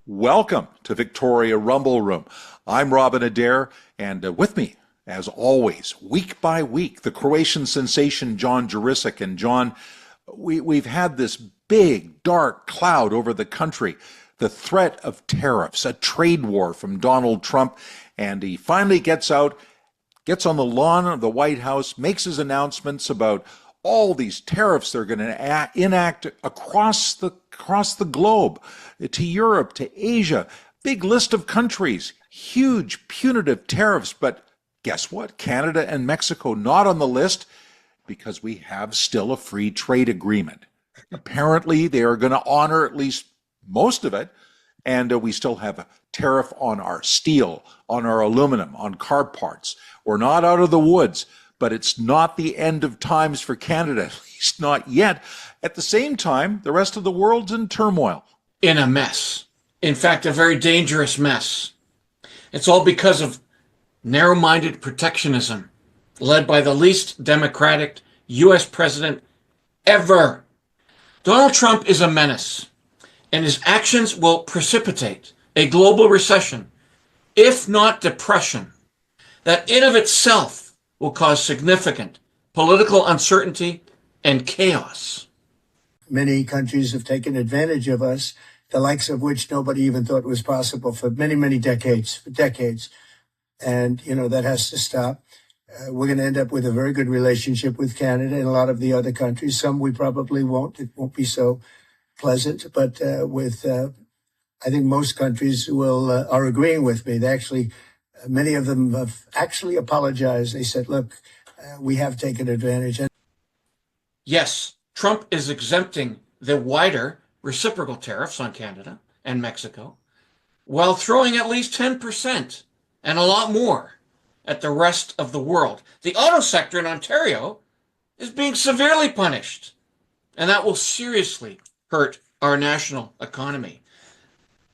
Welcome to Victoria Rumble Room. I'm Robin Adair, and with me, as always, week by week, the Croatian Sensation John Juricic. And John, we've had this big, dark cloud over the country, the threat of tariffs, a trade war from Donald Trump, and he finally gets on the lawn of the White House, makes his announcements about all these tariffs they're going to enact across the globe, to Europe, to Asia, big list of countries, huge punitive tariffs. But guess what? Canada and Mexico not on the list because we have still a free trade agreement. Apparently, they are going to honor at least most of it, and we still have a tariff on our steel, on our aluminum, on car parts. We're not out of the woods, but it's not the end of times for Canada, at least not yet. At the same time, the rest of the world's in turmoil. In a mess. In fact, a very dangerous mess. It's all because of narrow-minded protectionism led by the least democratic U.S. president ever. Donald Trump is a menace, and his actions will precipitate a global recession, if not depression, that in of itself will cause significant political uncertainty and chaos. Many countries have taken advantage of us, the likes of which nobody even thought was possible for many, many decades. And, that has to stop. We're going to end up with a very good relationship with Canada and a lot of the other countries. Some we probably won't. It won't be so pleasant. But I think most countries are agreeing with me. Many of them have actually apologized. They said, look, we have taken advantage. Yes, Trump is exempting the wider reciprocal tariffs on Canada and Mexico, while throwing at least 10% and a lot more at the rest of the world. The auto sector in Ontario is being severely punished, and that will seriously hurt our national economy.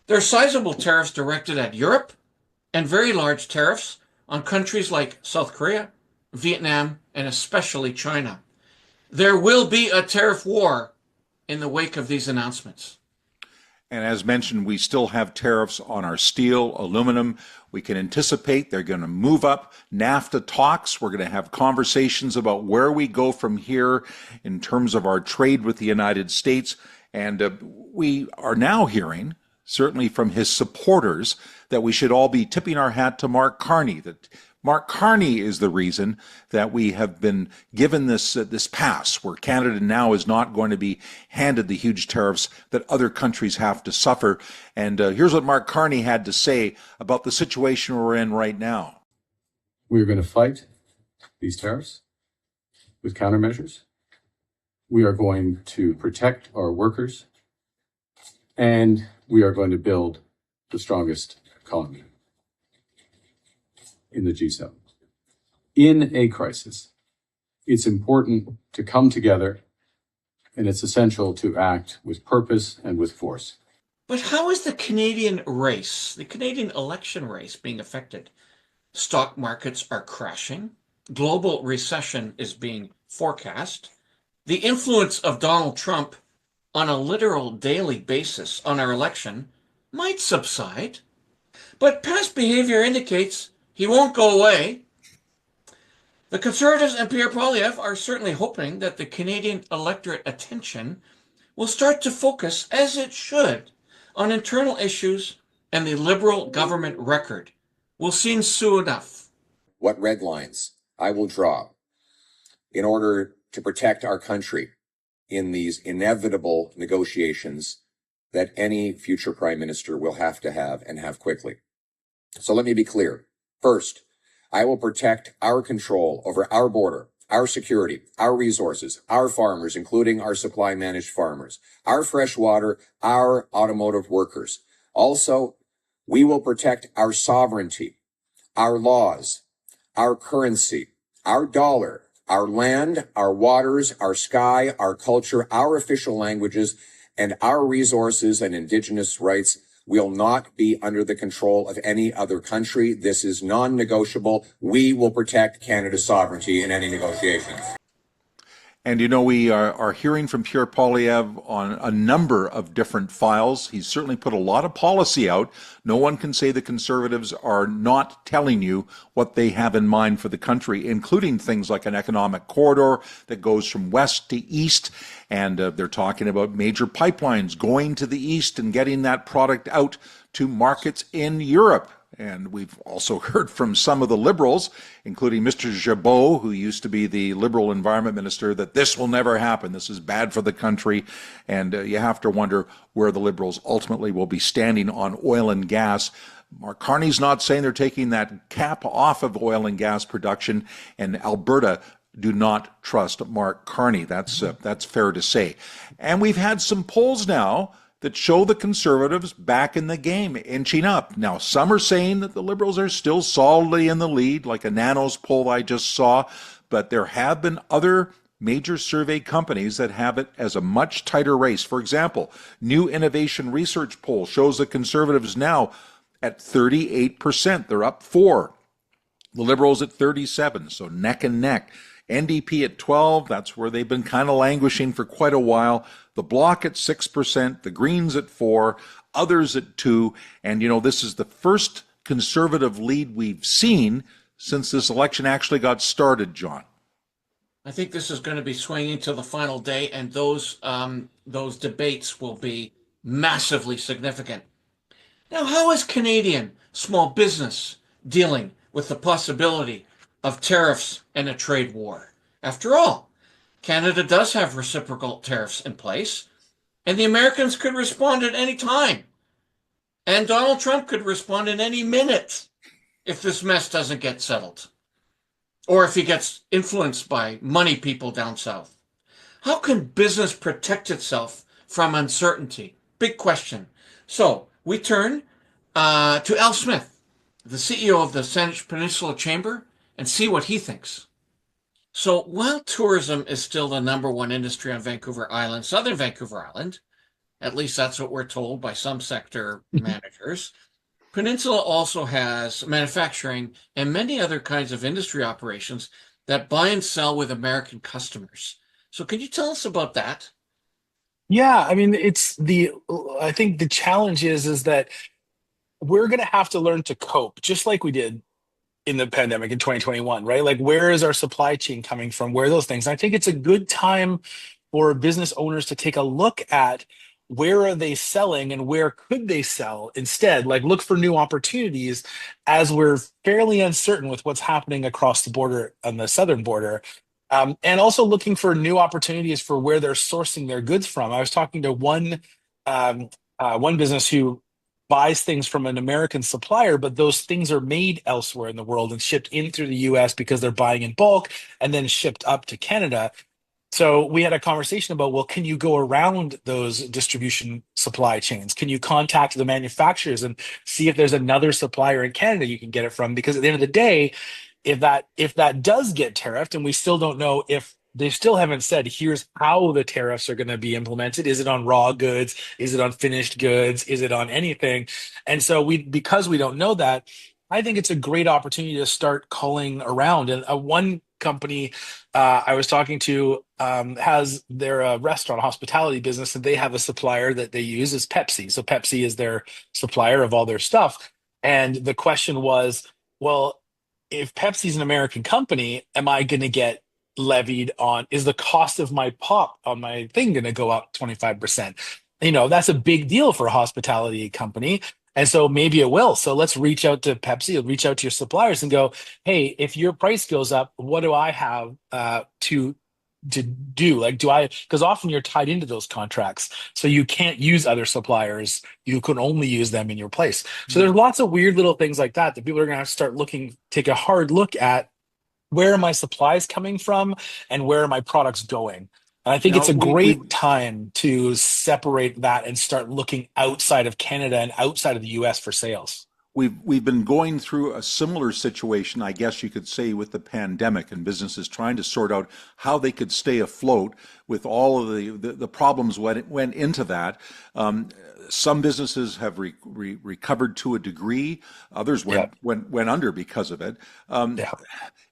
There are sizable tariffs directed at Europe, and very large tariffs on countries like South Korea, Vietnam, and especially China. There will be a tariff war in the wake of these announcements. And as mentioned, we still have tariffs on our steel, aluminum. We can anticipate they're going to move up. NAFTA talks. We're going to have conversations about where we go from here in terms of our trade with the United States. And we are now hearing, certainly from his supporters, that we should all be tipping our hat to Mark Carney, that Mark Carney is the reason that we have been given this pass, where Canada now is not going to be handed the huge tariffs that other countries have to suffer. And here's what Mark Carney had to say about the situation we're in right now. We're going to fight these tariffs with countermeasures. We are going to protect our workers, and we are going to build the strongest economy in the G7. In a crisis, it's important to come together, and it's essential to act with purpose and with force. But how is the Canadian election race being affected? Stock markets are crashing. Global recession is being forecast. The influence of Donald Trump on a literal daily basis on our election might subside, but past behavior indicates he won't go away. The Conservatives and Pierre Poilievre are certainly hoping that the Canadian electorate attention will start to focus, as it should, on internal issues and the Liberal government record. We'll see soon enough. What red lines I will draw in order to protect our country in these inevitable negotiations that any future prime minister will have to have, and have quickly. So let me be clear. First, I will protect our control over our border, our security, our resources, our farmers, including our supply managed farmers, our fresh water, our automotive workers. Also, we will protect our sovereignty, our laws, our currency, our dollar, our land, our waters, our sky, our culture, our official languages, and our resources and indigenous rights will not be under the control of any other country. This is non-negotiable. We will protect Canada's sovereignty in any negotiations. And we are hearing from Pierre Poilievre on a number of different files. He's certainly put a lot of policy out. No one can say the Conservatives are not telling you what they have in mind for the country, including things like an economic corridor that goes from west to east. And they're talking about major pipelines going to the east and getting that product out to markets in Europe. And we've also heard from some of the Liberals, including Mr. Jabot, who used to be the Liberal Environment Minister, that this will never happen. This is bad for the country. And you have to wonder where the Liberals ultimately will be standing on oil and gas. Mark Carney's not saying they're taking that cap off of oil and gas production, and Alberta do not trust Mark Carney. That's fair to say. And we've had some polls now that show the Conservatives back in the game, inching up. Now, some are saying that the Liberals are still solidly in the lead, like a Nanos poll I just saw, but there have been other major survey companies that have it as a much tighter race. For example, New Innovation Research poll shows the Conservatives now at 38%. They're up 4. The Liberals at 37, so neck and neck. NDP at 12, that's where they've been kind of languishing for quite a while. The Bloc at 6%, the Greens at 4%, others at 2%. And, this is the first Conservative lead we've seen since this election actually got started, John. I think this is going to be swinging to the final day, and those debates will be massively significant. Now, how is Canadian small business dealing with the possibility of tariffs and a trade war? After all, Canada does have reciprocal tariffs in place, and the Americans could respond at any time. And Donald Trump could respond in any minute if this mess doesn't get settled, or if he gets influenced by money people down south. How can business protect itself from uncertainty? Big question. So we turn to Al Smith, the CEO of the Saanich Peninsula Chamber, and see what he thinks. So while tourism is still the #1 industry on Vancouver Island, southern Vancouver Island, at least that's what we're told by some sector managers, Peninsula also has manufacturing and many other kinds of industry operations that buy and sell with American customers. So can you tell us about that? Yeah, I mean, I think the challenge is that we're going to have to learn to cope, just like we did in the pandemic in 2021, right? Like, where is our supply chain coming from? Where are those things? I think it's a good time for business owners to take a look at where are they selling and where could they sell instead. Like, look for new opportunities as we're fairly uncertain with what's happening across the border on the southern border. And also looking for new opportunities for where they're sourcing their goods from. I was talking to one business who buys things from an American supplier, but those things are made elsewhere in the world and shipped in through the US because they're buying in bulk and then shipped up to Canada. So we had a conversation about, well, can you go around those distribution supply chains? Can you contact the manufacturers and see if there's another supplier in Canada you can get it from? Because at the end of the day, if that does get tariffed, and we still don't know, if they still haven't said, here's how the tariffs are going to be implemented. Is it on raw goods? Is it on finished goods? Is it on anything? And so because we don't know that, I think it's a great opportunity to start calling around. And one company I was talking to has their restaurant hospitality business, and they have a supplier that they use is Pepsi. So Pepsi is their supplier of all their stuff. And the question was, well, if Pepsi's an American company, am I going to get levied on, is the cost of my pop on my thing going to go up 25%? That's a big deal for a hospitality company. And so maybe it will. So let's reach out to Pepsi, reach out to your suppliers and go, hey, if your price goes up, what do I have to do? Like, because often you're tied into those contracts. So you can't use other suppliers. You can only use them in your place. So there's lots of weird little things like that people are going to have to start take a hard look at. Where are my supplies coming from and where are my products going? And I think it's a great time to separate that and start looking outside of Canada and outside of the US for sales. We've been going through a similar situation, I guess you could say, with the pandemic, and businesses trying to sort out how they could stay afloat with all of the problems went into that. Some businesses have recovered to a degree. Others went under because of it.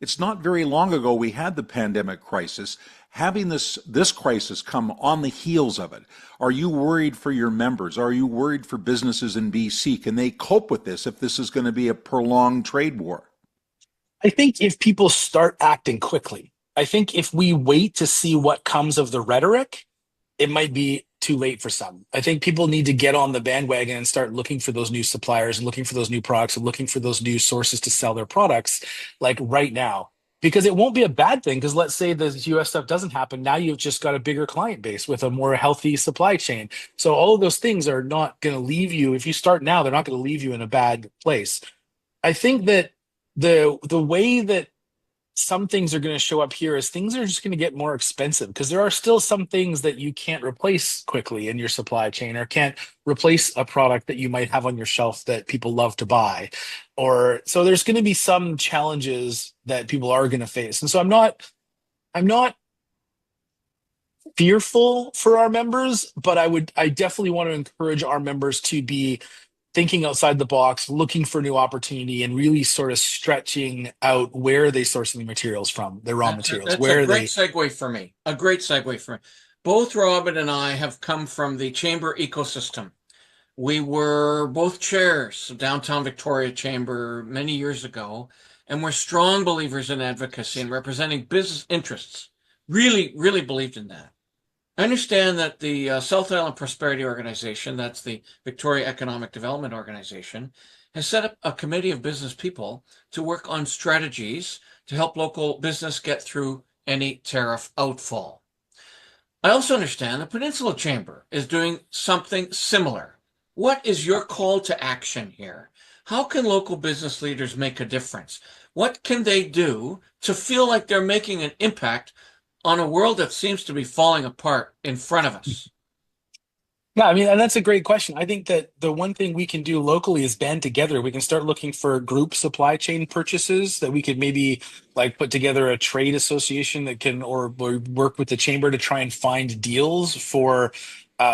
It's not very long ago we had the pandemic crisis, having this crisis come on the heels of it, are you worried for your members? Are you worried for businesses in BC? Can they cope with this if this is going to be a prolonged trade war? I think if people start acting quickly, I think if we wait to see what comes of the rhetoric, it might be too late for some. I think people need to get on the bandwagon and start looking for those new suppliers and looking for those new products and looking for those new sources to sell their products like right now. Because it won't be a bad thing. Because let's say the US stuff doesn't happen. Now you've just got a bigger client base with a more healthy supply chain. So all of those things are not going to leave you. If you start now, they're not going to leave you in a bad place. I think that the way that some things are going to show up here is things are just going to get more expensive because there are still some things that you can't replace quickly in your supply chain or can't replace a product that you might have on your shelf that people love to buy. Or so there's going to be some challenges that people are going to face. And so I'm not fearful for our members, but I definitely want to encourage our members to be thinking outside the box, looking for new opportunity, and really sort of stretching out where they source the materials from, their raw materials. That's where a great segue for me. A great segue for me. Both Robin and I have come from the chamber ecosystem. We were both chairs of Downtown Victoria Chamber many years ago, and we're strong believers in advocacy and representing business interests. Really, really believed in that. I understand that the South Island Prosperity Organization, that's the Victoria Economic Development Organization, has set up a committee of business people to work on strategies to help local business get through any tariff outfall. I also understand the Peninsula Chamber is doing something similar. What is your call to action here? How can local business leaders make a difference? What can they do to feel like they're making an impact on a world that seems to be falling apart in front of us? Yeah, I mean, and that's a great question. I think that the one thing we can do locally is band together. We can start looking for group supply chain purchases that we could maybe like put together a trade association that can or work with the chamber to try and find deals for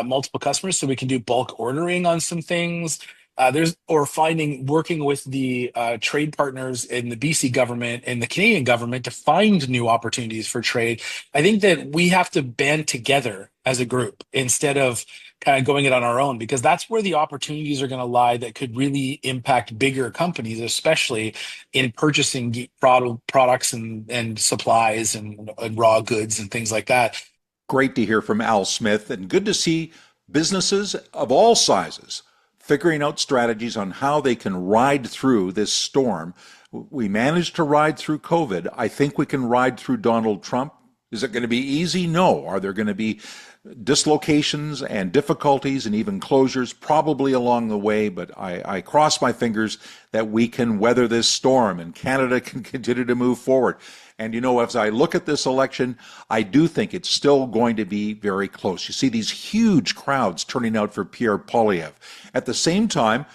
multiple customers so we can do bulk ordering on some things. Working with the trade partners in the BC government and the Canadian government to find new opportunities for trade. I think that we have to band together as a group instead of kind of going it on our own, because that's where the opportunities are going to lie that could really impact bigger companies, especially in purchasing products and supplies and raw goods and things like that. Great to hear from Al Smith, and good to see businesses of all sizes figuring out strategies on how they can ride through this storm. We managed to ride through COVID. I think we can ride through Donald Trump. Is it going to be easy? No. Are there going to be dislocations and difficulties and even closures? Probably along the way, but I cross my fingers that we can weather this storm and Canada can continue to move forward. And you know, as I look at this election, I do think it's still going to be very close. You see these huge crowds turning out for Pierre Poilievre. At the same time,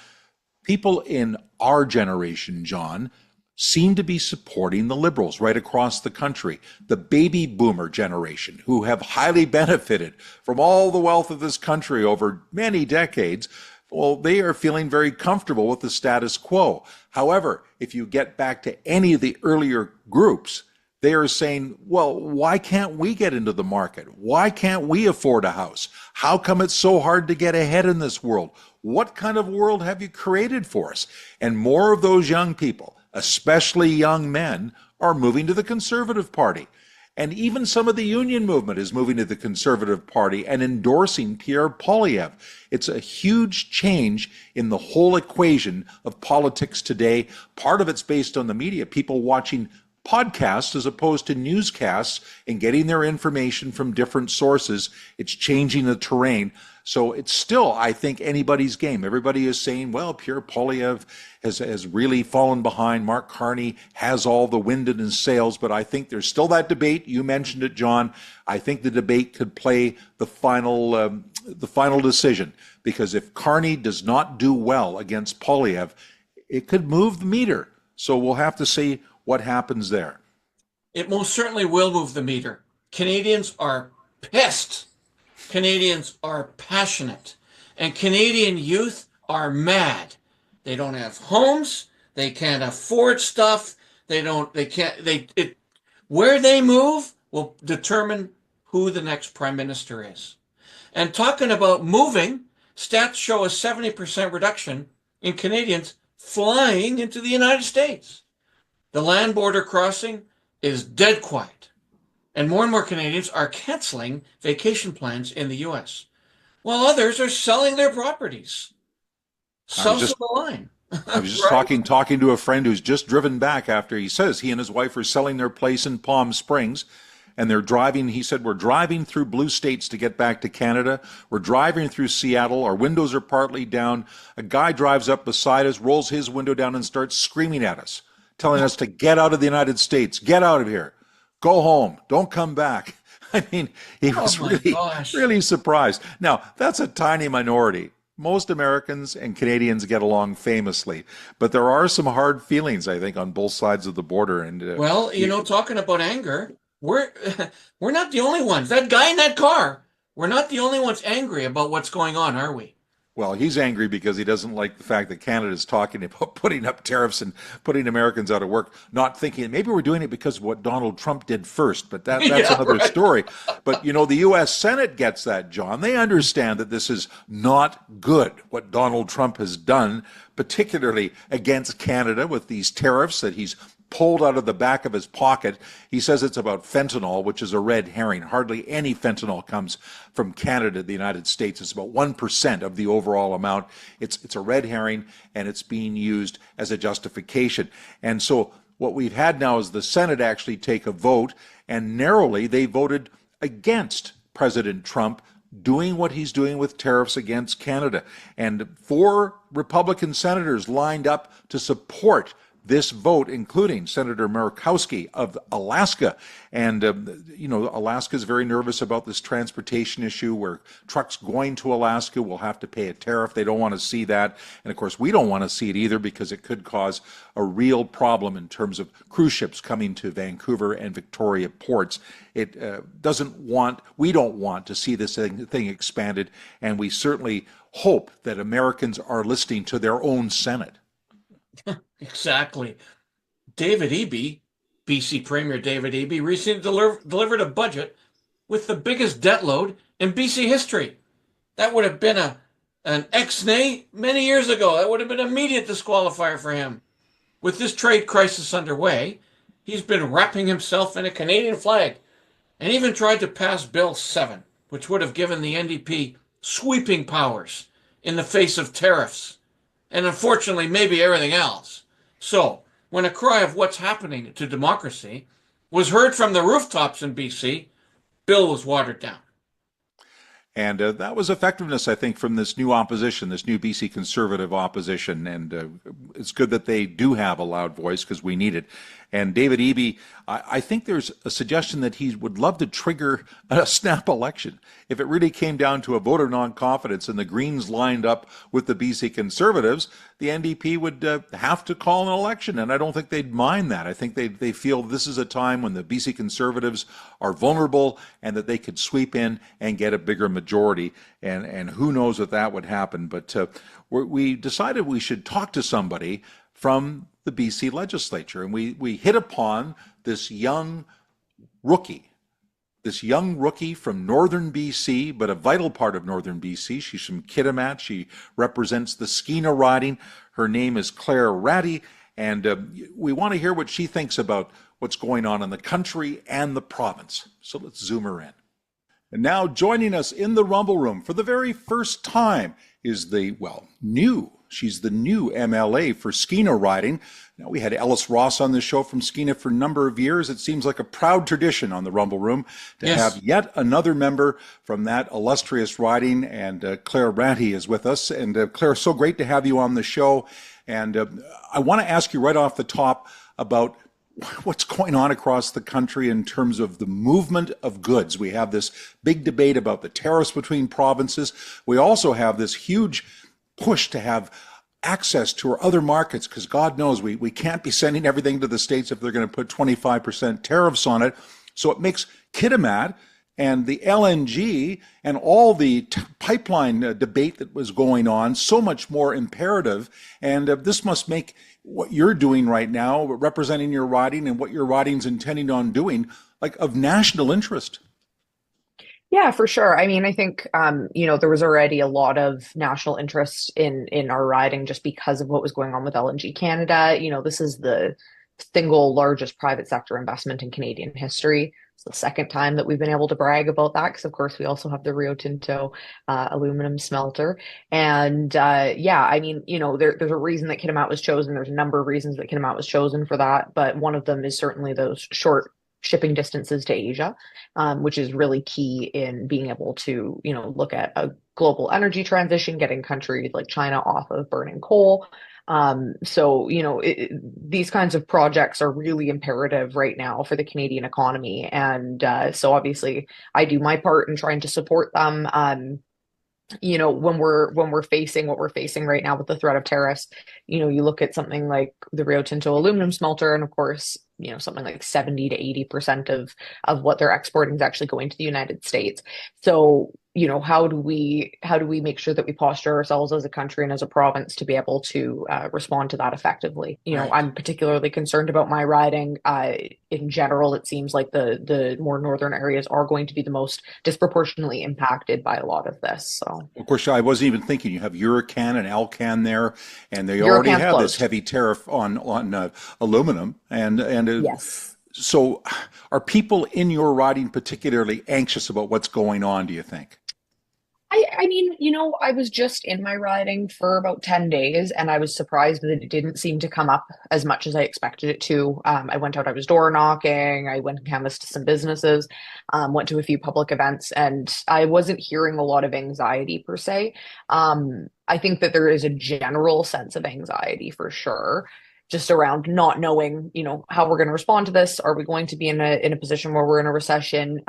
people in our generation, John, seem to be supporting the Liberals right across the country. The baby boomer generation, who have highly benefited from all the wealth of this country over many decades, well, they are feeling very comfortable with the status quo. However, if you get back to any of the earlier groups, they are saying, well, why can't we get into the market? Why can't we afford a house? How come it's so hard to get ahead in this world? What kind of world have you created for us? And more of those young people, especially young men, are moving to the Conservative Party. And even some of the union movement is moving to the Conservative Party and endorsing Pierre Poilievre. It's a huge change in the whole equation of politics today. Part of it's based on the media, people watching podcasts as opposed to newscasts and getting their information from different sources. It's changing the terrain. So it's still, I think, anybody's game. Everybody is saying, well, Pierre Poilievre has really fallen behind. Mark Carney has all the wind in his sails, but I think there's still that debate. You mentioned it, John. I think the debate could play the final decision, because if Carney does not do well against Poilievre, it could move the meter. So we'll have to see what happens there. It most certainly will move the meter. Canadians are pissed. Canadians are passionate. And Canadian youth are mad. They don't have homes. They can't afford stuff. Where they move, will determine who the next prime minister is. And talking about moving, stats show a 70% reduction in Canadians flying into the United States. The land border crossing is dead quiet, and more Canadians are canceling vacation plans in the U.S., while others are selling their properties. South of the line. I was just Right? talking to a friend who's just driven back after he says he and his wife are selling their place in Palm Springs, and they're driving. He said, we're driving through blue states to get back to Canada. We're driving through Seattle. Our windows are partly down. A guy drives up beside us, rolls his window down, and starts screaming at us, telling us to get out of the United States, get out of here, go home, don't come back. I mean, he was Oh my gosh. really surprised. Now, that's a tiny minority. Most Americans and Canadians get along famously, but there are some hard feelings, I think, on both sides of the border. And Well, talking about anger, we're we're not the only ones. That guy in that car, we're not the only ones angry about what's going on, are we? well, he's angry because he doesn't like the fact that Canada's talking about putting up tariffs and putting Americans out of work, not thinking maybe we're doing it because of what Donald Trump did first, but that's Yeah, another right. story. But, the U.S. Senate gets that, John. They understand that this is not good, what Donald Trump has done, particularly against Canada with these tariffs that he's pulled out of the back of his pocket. He says it's about fentanyl, which is a red herring. Hardly any fentanyl comes from Canada to the United States. It's about 1% of the overall amount. It's a red herring, and it's being used as a justification. And so what we've had now is the Senate actually take a vote, and narrowly they voted against President Trump doing what he's doing with tariffs against Canada. And 4 Republican senators lined up to support this vote, including Senator Murkowski of Alaska. And, Alaska is very nervous about this transportation issue where trucks going to Alaska will have to pay a tariff. They don't want to see that. And of course, we don't want to see it either because it could cause a real problem in terms of cruise ships coming to Vancouver and Victoria ports. It we don't want to see this thing expanded. And we certainly hope that Americans are listening to their own Senate. Exactly. David Eby, BC Premier David Eby, recently delivered a budget with the biggest debt load in BC history. That would have been an ex-nay many years ago. That would have been an immediate disqualifier for him. With this trade crisis underway, he's been wrapping himself in a Canadian flag and even tried to pass Bill 7, which would have given the NDP sweeping powers in the face of tariffs and unfortunately maybe everything else. So, when a cry of what's happening to democracy was heard from the rooftops in BC, Bill was watered down. And that was effectiveness, I think, from this new opposition, this new BC Conservative opposition. And it's good that they do have a loud voice because we need it. And David Eby, I think there's a suggestion that he would love to trigger a snap election. If it really came down to a vote of non-confidence and the Greens lined up with the BC Conservatives, the NDP would have to call an election. And I don't think they'd mind that. I think they feel this is a time when the BC Conservatives are vulnerable and that they could sweep in and get a bigger majority. And who knows if that would happen. But we decided we should talk to somebody from the BC legislature. And we hit upon this young rookie from northern BC, but a vital part of northern BC. She's from Kitimat. She represents the Skeena riding. Her name is Claire Rattee, and we want to hear what she thinks about what's going on in the country and the province. So let's zoom her in. And now joining us in the Rumble Room for the very first time is she's the new MLA for Skeena riding. Now, we had Ellis Ross on the show from Skeena for a number of years. It seems like a proud tradition on the Rumble Room to have yet another member from that illustrious riding, and Claire Rattee is with us. And Claire, so great to have you on the show. And I want to ask you right off the top about what's going on across the country in terms of the movement of goods. We have this big debate about the tariffs between provinces. We also have this huge push to have access to our other markets, because God knows we can't be sending everything to the States if they're going to put 25% tariffs on it. So it makes Kitimat and the LNG and all the pipeline debate that was going on so much more imperative. And this must make what you're doing right now, representing your riding and what your riding's intending on doing, like of national interest. Yeah, for sure. I mean, I think there was already a lot of national interest in our riding just because of what was going on with LNG Canada. This is the single largest private sector investment in Canadian history. It's the second time that we've been able to brag about that because, of course, we also have the Rio Tinto aluminum smelter. And yeah, I mean, there's a reason that Kitimat was chosen. There's a number of reasons that Kitimat was chosen for that, but one of them is certainly those short shipping distances to Asia, which is really key in being able to, look at a global energy transition, getting countries like China off of burning coal. So, these kinds of projects are really imperative right now for the Canadian economy. And so obviously I do my part in trying to support them. When we're facing what we're facing right now with the threat of tariffs, you look at something like the Rio Tinto aluminum smelter, and of course, something like 70 to 80% of what they're exporting is actually going to the United States. So, how do we make sure that we posture ourselves as a country and as a province to be able to respond to that effectively? Right. I'm particularly concerned about my riding. In general, it seems like the more northern areas are going to be the most disproportionately impacted by a lot of this. So, of course, I wasn't even thinking you have Huracan and Alcan there, and they already Huracan's have closed. this heavy tariff on aluminum, and Yes. so are people in your riding particularly anxious about what's going on, do you think? I mean, I was just in my riding for about 10 days and I was surprised that it didn't seem to come up as much as I expected it to. I went out, I was door knocking, I went and canvassed some businesses, went to a few public events, and I wasn't hearing a lot of anxiety per se. I think that there is a general sense of anxiety for sure, just around not knowing, how we're going to respond to this. Are we going to be in a position where we're in a recession?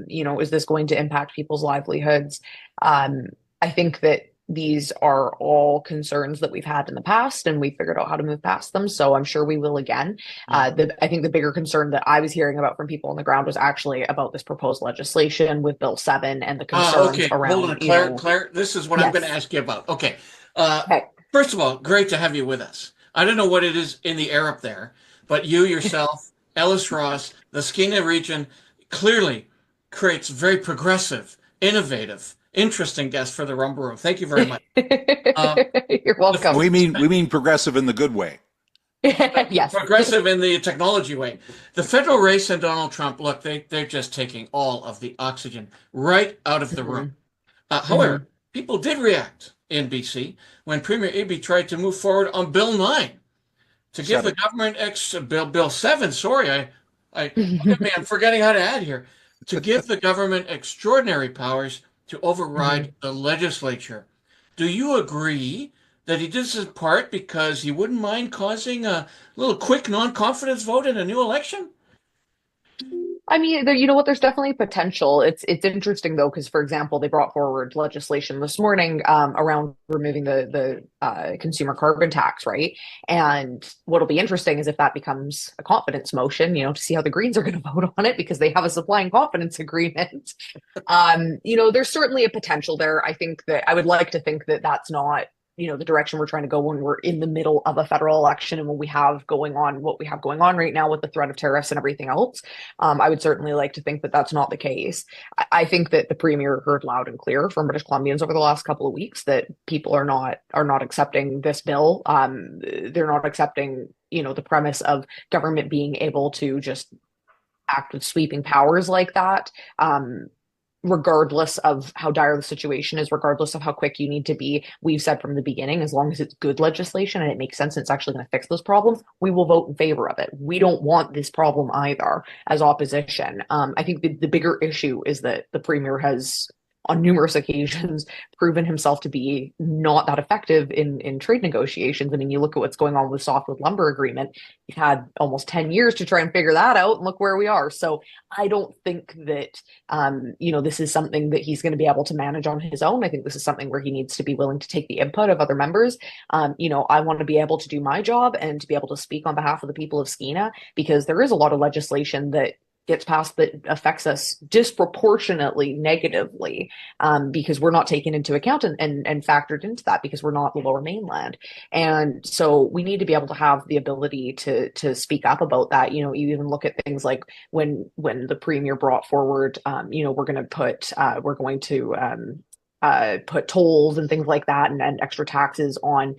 Is this going to impact people's livelihoods? I think that these are all concerns that we've had in the past, and we figured out how to move past them. So I'm sure we will again. I think the bigger concern that I was hearing about from people on the ground was actually about this proposed legislation with Bill 7 and the concerns Okay, around. hold on, Claire, this is what I'm Yes. going to ask you about. Okay. Okay. First of all, great to have you with us. I don't know what it is in the air up there, but you yourself, Ellis Ross, the Skeena region clearly creates very progressive, innovative, interesting guests for the Rumble Room. Thank you very much. You're welcome. We mean progressive in the good way. Yes. Progressive in the technology way. The federal race and Donald Trump, look, they're just taking all of the oxygen right out of the room. However, people did react in BC when Premier Eby tried to move forward on Bill 9 to give the government Bill 7. Sorry, look at me, I'm forgetting how to add here. To give the government extraordinary powers to override the legislature. Do you agree that he did this in part because he wouldn't mind causing a little quick non-confidence vote in a new election? I mean, you know what? There's definitely potential. It's interesting though, because for example, they brought forward legislation this morning around removing the consumer carbon tax, right? And what'll be interesting is if that becomes a confidence motion, to see how the Greens are going to vote on it because they have a supply and confidence agreement. There's certainly a potential there. I think that I would like to think that that's not the direction we're trying to go when we're in the middle of a federal election and when we have going on what we have going on right now with the threat of tariffs and everything else. I would certainly like to think that that's not the case. I think that the premier heard loud and clear from British Columbians over the last couple of weeks that people are not accepting this bill. They're not accepting, the premise of government being able to just act with sweeping powers like that. Regardless of how dire the situation is, regardless of how quick you need to be, we've said from the beginning, as long as it's good legislation and it makes sense and it's actually going to fix those problems, we will vote in favor of it. We don't want this problem either as opposition. I think the bigger issue is that the premier has on numerous occasions proven himself to be not that effective in trade negotiations. I mean, you look at what's going on with softwood lumber agreement. You've had almost 10 years to try and figure that out, and look where we are. So I don't think that, this is something that he's going to be able to manage on his own. I think this is something where he needs to be willing to take the input of other members. I want to be able to do my job and to be able to speak on behalf of the people of Skeena, because there is a lot of legislation that gets passed that affects us disproportionately negatively, because we're not taken into account and factored into that because we're not the Lower Mainland. And so we need to be able to have the ability to speak up about that. You even look at things like when the premier brought forward, we're going to put tolls and things like that, and extra taxes on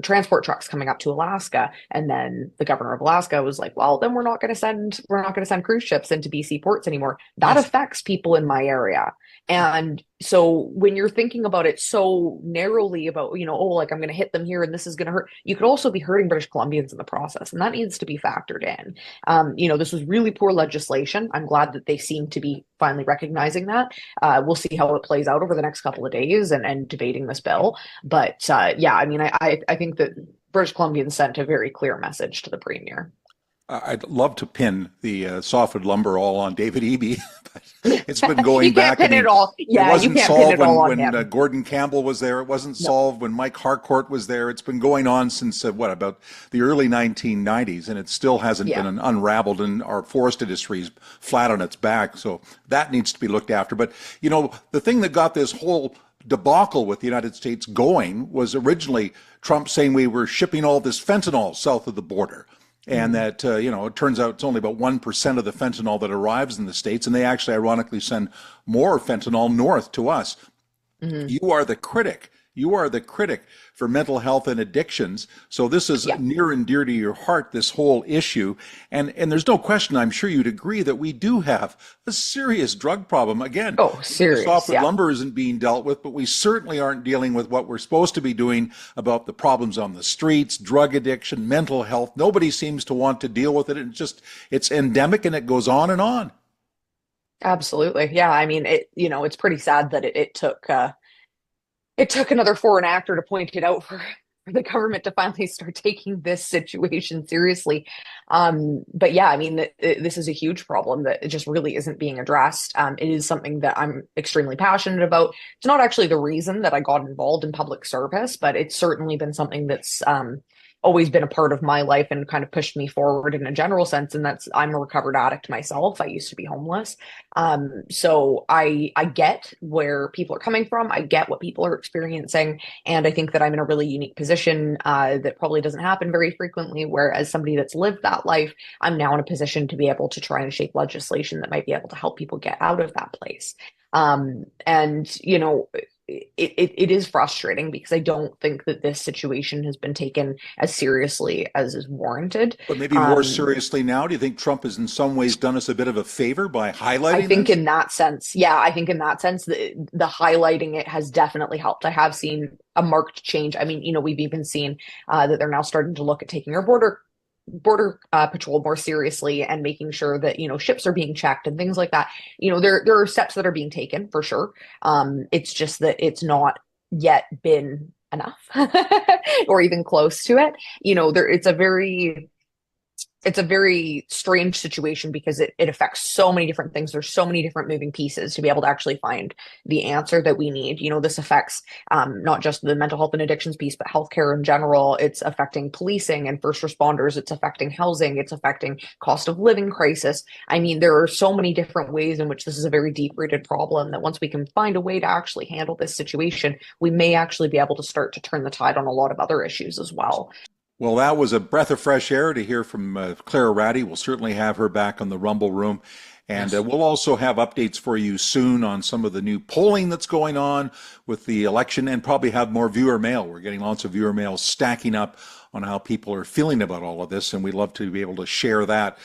transport trucks coming up to Alaska. And then the governor of Alaska was like, "Well, then we're not going to send cruise ships into BC ports anymore." That Yes. affects people in my area. And so when you're thinking about it so narrowly about, oh, like I'm going to hit them here and this is going to hurt, you could also be hurting British Columbians in the process. And that needs to be factored in. This was really poor legislation. I'm glad that they seem to be finally recognizing that. We'll see how it plays out over the next couple of days and debating this bill. But I think that British Columbians sent a very clear message to the premier. I'd love to pin the softwood lumber all on David Eby, but it's been going You can't back. pin it all. Yeah, it wasn't you can't pin solved it all on when him. Gordon Campbell was there. It wasn't solved when Mike Harcourt was there. It's been going on since about the early 1990s, and it still hasn't been unraveled, and our forest industry is flat on its back. So that needs to be looked after. But, the thing that got this whole debacle with the United States going was originally Trump saying we were shipping all this fentanyl south of the border. And that, it turns out it's only about 1% of the fentanyl that arrives in the States. And they actually, ironically, send more fentanyl north to us. Mm-hmm. You are the critic. You are the critic for mental health and addictions. So this is near and dear to your heart, this whole issue. And there's no question, I'm sure you'd agree, that we do have a serious drug problem. Again, serious, softwood lumber isn't being dealt with, but we certainly aren't dealing with what we're supposed to be doing about the problems on the streets, drug addiction, mental health. Nobody seems to want to deal with it. It's endemic, and it goes on and on. Absolutely. Yeah. I mean, it's pretty sad that it took another foreign actor to point it out for the government to finally start taking this situation seriously. But yeah, I mean, this is a huge problem that just really isn't being addressed. It is something that I'm extremely passionate about. It's not actually the reason that I got involved in public service, but it's certainly been something that's always been a part of my life and kind of pushed me forward in a general sense. And I'm a recovered addict myself. I used to be homeless. So I get where people are coming from. I get what people are experiencing. And I think that I'm in a really unique position that probably doesn't happen very frequently, where as somebody that's lived that life, I'm now in a position to be able to try and shape legislation that might be able to help people get out of that place. It is frustrating because I don't think that this situation has been taken as seriously as is warranted. But maybe more seriously now, do you think Trump has in some ways done us a bit of a favor by highlighting I think this? in that sense, the highlighting it has definitely helped. I have seen a marked change. I mean, we've even seen that they're now starting to look at taking our border patrol more seriously and making sure that ships are being checked and things like that. There are steps that are being taken for sure. It's just that it's not yet been enough or even close to it. It's a very strange situation because it affects so many different things. There's so many different moving pieces to be able to actually find the answer that we need. This affects not just the mental health and addictions piece, but healthcare in general. It's affecting policing and first responders. It's affecting housing. It's affecting cost of living crisis. I mean, there are so many different ways in which this is a very deep-rooted problem that once we can find a way to actually handle this situation, we may actually be able to start to turn the tide on a lot of other issues as well. Well, that was a breath of fresh air to hear from Claire Rattee. We'll certainly have her back on the Rumble Room. And we'll also have updates for you soon on some of the new polling that's going on with the election, and probably have more viewer mail. We're getting lots of viewer mail stacking up on how people are feeling about all of this, and we'd love to be able to share that.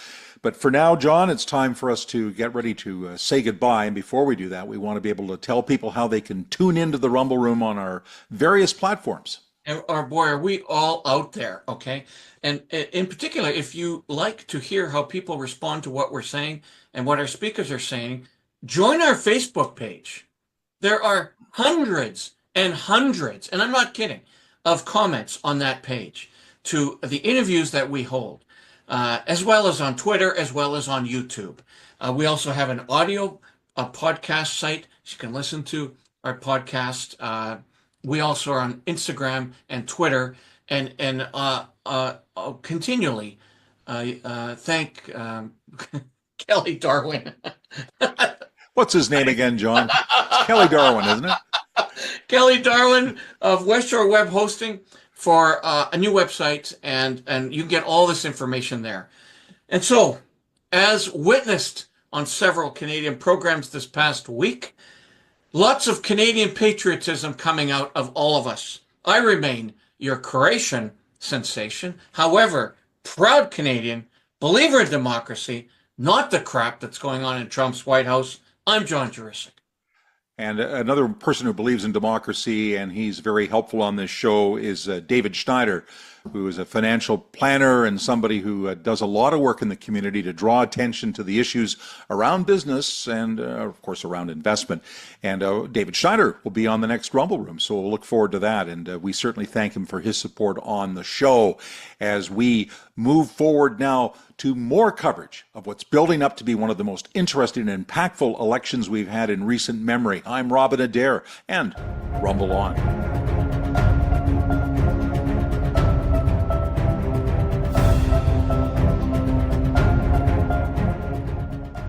But for now, John, it's time for us to get ready to say goodbye. And before we do that, we want to be able to tell people how they can tune into the Rumble Room on our various platforms. Our boy, are we all out there, okay? And in particular, if you like to hear how people respond to what we're saying and what our speakers are saying, join our Facebook page. There are hundreds and hundreds, and I'm not kidding, of comments on that page to the interviews that we hold, as well as on Twitter, as well as on YouTube. We also have an audio podcast site, so you can listen to our podcast. We also are on Instagram and Twitter, and continually thank Kelly Darwin. What's his name again, John? It's Kelly Darwin, isn't it? Kelly Darwin of West Shore Web Hosting for a new website, and you can get all this information there. And so, as witnessed on several Canadian programs this past week, lots of Canadian patriotism coming out of all of us. I remain your Croatian sensation. However, proud Canadian, believer in democracy, not the crap that's going on in Trump's White House. I'm John Juricic. And another person who believes in democracy, and he's very helpful on this show, is David Schneider, who is a financial planner and somebody who does a lot of work in the community to draw attention to the issues around business and, of course, around investment. And David Schneider will be on the next Rumble Room, so we'll look forward to that. And we certainly thank him for his support on the show as we move forward now to more coverage of what's building up to be one of the most interesting and impactful elections we've had in recent memory. I'm Robin Adair, and rumble on.